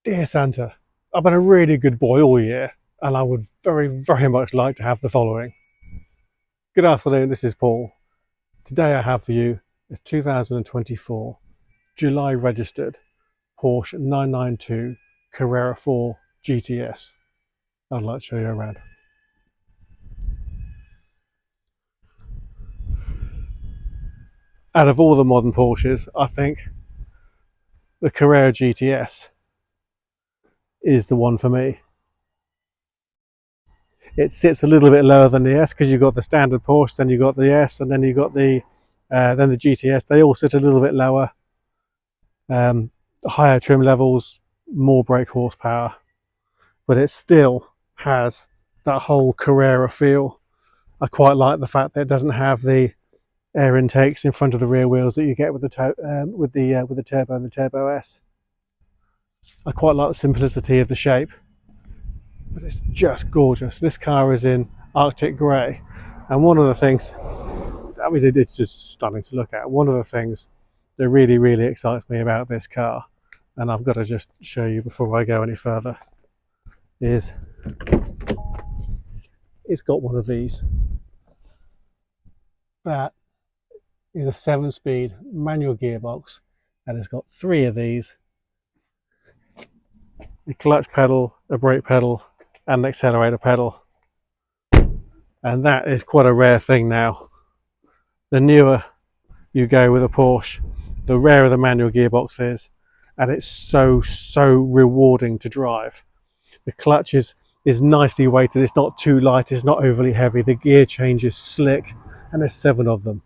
Dear Santa, I've been a really good boy all year, and I would very much like to have the following. Good afternoon, this is Paul. Today I have for you a 2024 July registered Porsche 992 Carrera 4 GTS. I'd like to show you around. Out of all the modern Porsches, I think the Carrera GTS is the one for me. It sits a little bit lower than the S because you've got the standard Porsche, then you've got the S, and then you've got the GTS. They all sit a little bit lower, higher trim levels, more brake horsepower, but it still has that whole Carrera feel. I quite like the fact that it doesn't have the air intakes in front of the rear wheels that you get with the turbo and the Turbo S. I quite like the simplicity of the shape, but it's just gorgeous. This car is in Arctic grey, and one of the things, I mean, it's just stunning to look at. One of the things that really excites me about this car, and I've got to just show you before I go any further, is it's got one of these. That is a 7-speed manual gearbox, and it's got 3 of these: a clutch pedal, a brake pedal, and an accelerator pedal. And that is quite a rare thing now. The newer you go with a Porsche, the rarer the manual gearbox is, and it's so rewarding to drive. The clutch is nicely weighted, it's not too light, it's not overly heavy, the gear change is slick, and there's 7 of them.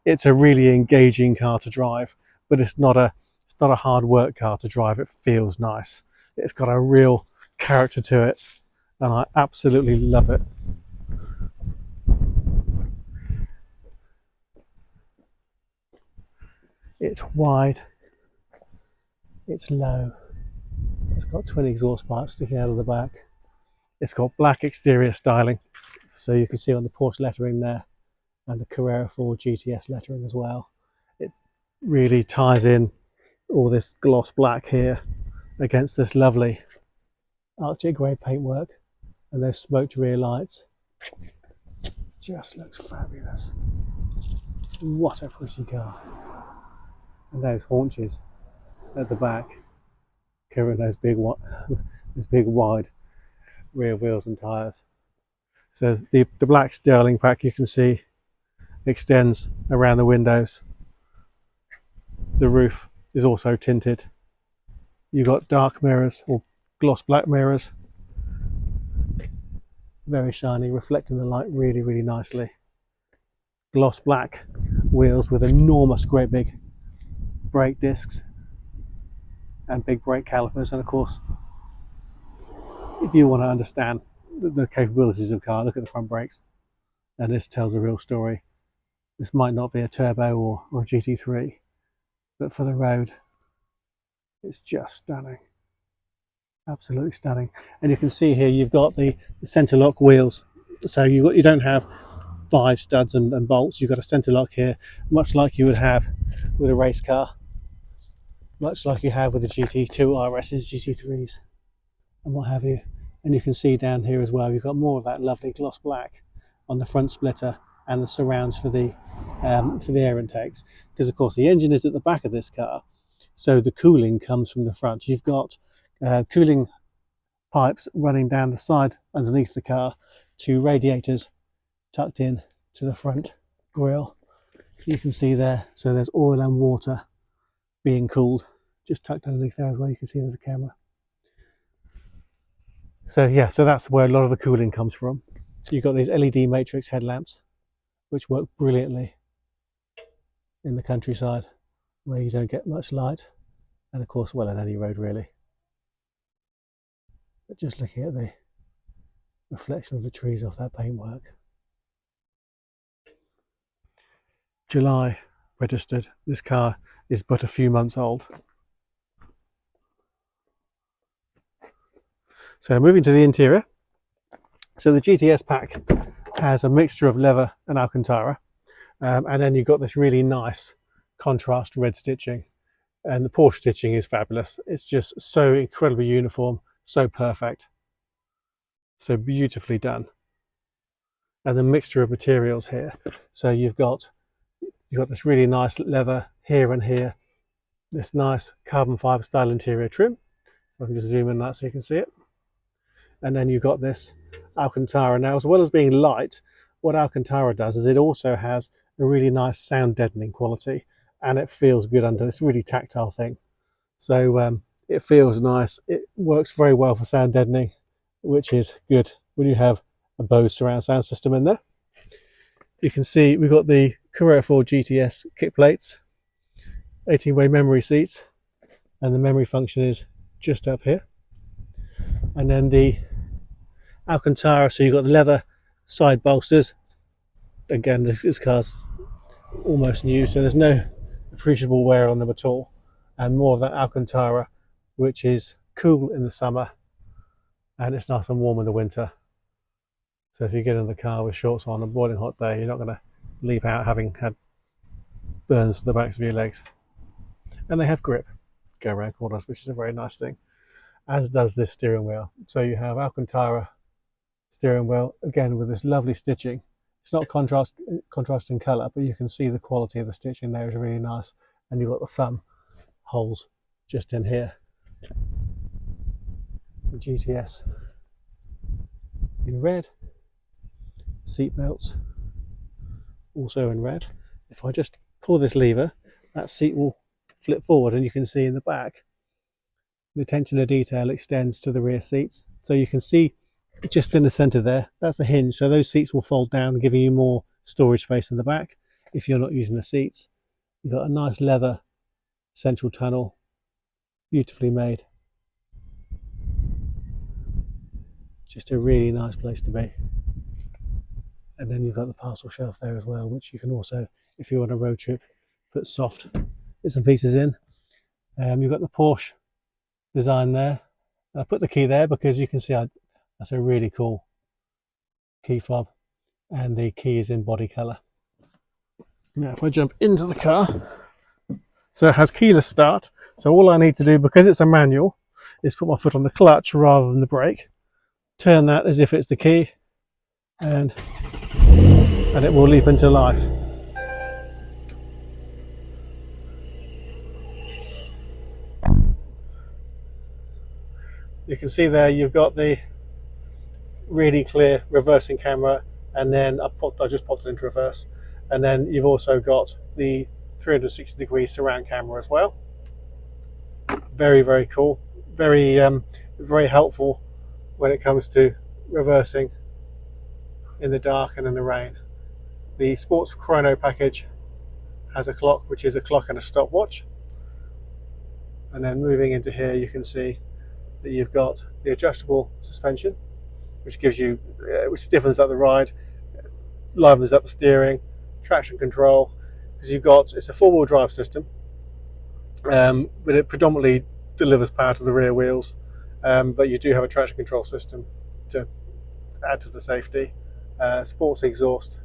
It's a really engaging car to drive, but it's not a hard work car to drive. It feels nice. It's got a real character to it, and I absolutely love it. It's wide, it's low, it's got twin exhaust pipes sticking out of the back, it's got black exterior styling, so you can see on the Porsche lettering there, and the Carrera 4 GTS lettering as well. It really ties in all this gloss black here against this lovely Arctic grey paintwork, and those smoked rear lights. Just looks fabulous. What a pretty car. And those haunches at the back, covering those big wide rear wheels and tyres. So the black sterling pack, you can see, extends around the windows. The roof is also tinted. You've got dark mirrors, or gloss black mirrors, very shiny, reflecting the light really nicely. Gloss black wheels with enormous, great big brake discs and big brake calipers. And of course, if you want to understand the capabilities of the car, look at the front brakes, and this tells a real story. This might not be a turbo or a GT3, but for the road, it's just stunning. Absolutely stunning. And you can see here you've got the center lock wheels, so you don't have 5 studs and bolts. You've got a center lock here, much like you would have with a race car, much like you have with the GT2 RSs, GT3s, and what have you. And you can see down here as well, you've got more of that lovely gloss black on the front splitter and the surrounds for the air intakes, because of course the engine is at the back of this car, so the cooling comes from the front. You've got cooling pipes running down the side underneath the car to radiators tucked in to the front grille. You can see there, so there's oil and water being cooled just tucked underneath there as well. You can see there's a camera. So yeah, so that's where a lot of the cooling comes from. So you've got these LED matrix headlamps, which work brilliantly in the countryside where you don't get much light, and of course, well, on any road really. But just looking at the reflection of the trees off that paintwork. July registered. This car is but a few months old. So moving to the interior. So the GTS pack has a mixture of leather and Alcantara, and then you've got this really nice contrast red stitching. And the Porsche stitching is fabulous. It's just so incredibly uniform, so perfect, so beautifully done. And the mixture of materials here. So you've got this really nice leather here and here, this nice carbon fibre style interior trim. So I can just zoom in that so you can see it. And then you've got this Alcantara. Now, as well as being light, what Alcantara does is it also has a really nice sound deadening quality, and it feels good under. It's a really tactile thing. So it feels nice. It works very well for sound deadening, which is good when you have a Bose surround sound system in there. You can see we've got the Carrera 4 GTS kick plates, 18-way memory seats, and the memory function is just up here. And then the Alcantara, so you've got the leather side bolsters. Again, this car's almost new, so there's no appreciable wear on them at all. And more of that Alcantara, which is cool in the summer and it's nice and warm in the winter. So if you get in the car with shorts on a boiling hot day, you're not going to leap out having had burns to the backs of your legs. And they have grip, go around corners, which is a very nice thing, as does this steering wheel. So you have Alcantara steering wheel, again with this lovely stitching. It's not contrasting colour, but you can see the quality of the stitching there is really nice. And you've got the thumb holes just in here. The GTS in red, seat belts also in red. If I just pull this lever, that seat will flip forward, and you can see in the back the attention to detail extends to the rear seats. So you can see just in the centre there, that's a hinge, so those seats will fold down, giving you more storage space in the back if you're not using the seats. You've got a nice leather central tunnel, beautifully made. Just a really nice place to be. And then you've got the parcel shelf there as well, which you can also, if you're on a road trip, put soft bits and pieces in. You've got the Porsche design there. I put the key there because you can see that's a really cool key fob, and the key is in body colour. Now if I jump into the car, so it has keyless start, so all I need to do, because it's a manual, is put my foot on the clutch rather than the brake, turn that as if it's the key, and it will leap into life. You can see there you've got the really clear reversing camera, and then I just popped it into reverse, and then you've also got the 360-degree surround camera as well. Very, very cool. Very, very helpful when it comes to reversing in the dark and in the rain. The Sports Chrono package has a clock, which is a clock and a stopwatch. And then moving into here, you can see that you've got the adjustable suspension, which gives you, which stiffens up the ride, livens up the steering, traction control, because it's a four-wheel drive system, but it predominantly delivers power to the rear wheels, but you do have a traction control system to add to the safety. Sports exhaust,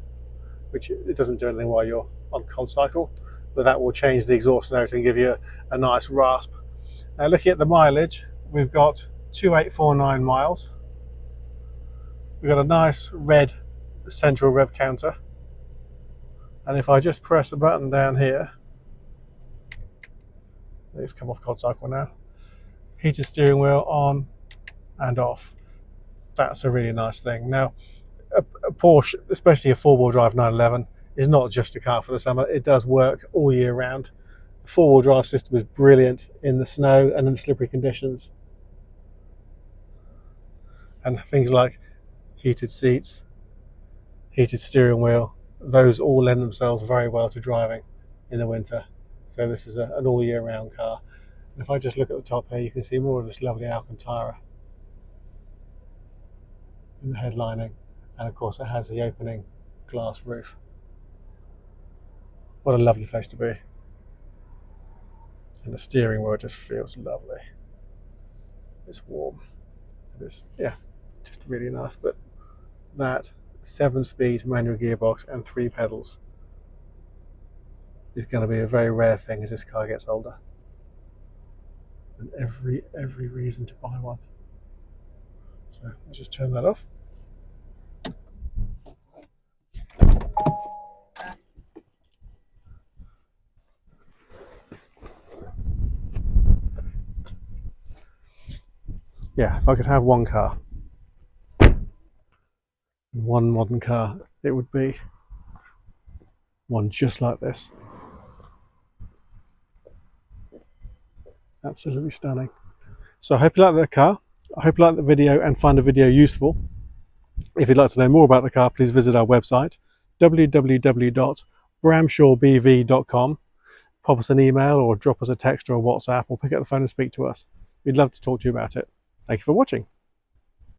which it doesn't do anything while you're on cold cycle, but that will change the exhaust note and give you a nice rasp. Now looking at the mileage, we've got 2849 miles. We've got a nice red central rev counter, and if I just press the button down here, it's come off cold cycle now, heated steering wheel on and off. That's a really nice thing. Now a Porsche, especially a four-wheel drive 911, is not just a car for the summer. It does work all year round. The four-wheel drive system is brilliant in the snow and in the slippery conditions, and things like heated seats, heated steering wheel, those all lend themselves very well to driving in the winter. So this is an all year round car. And if I just look at the top here, you can see more of this lovely Alcantara in the headlining, and of course it has the opening glass roof. What a lovely place to be. And the steering wheel just feels lovely. It's warm. It's, yeah, just really nice. But that 7-speed manual gearbox and 3 pedals is going to be a very rare thing as this car gets older. and every reason to buy one. So let's just turn that off. Yeah, if I could have one car, one modern car, it would be one just like this. Absolutely stunning. So I hope you like the car. I hope you like the video and find the video useful. If you'd like to know more about the car, please visit our website, www.bramshawebv.com. Pop us an email or drop us a text or a WhatsApp or pick up the phone and speak to us. We'd love to talk to you about it. Thank you for watching.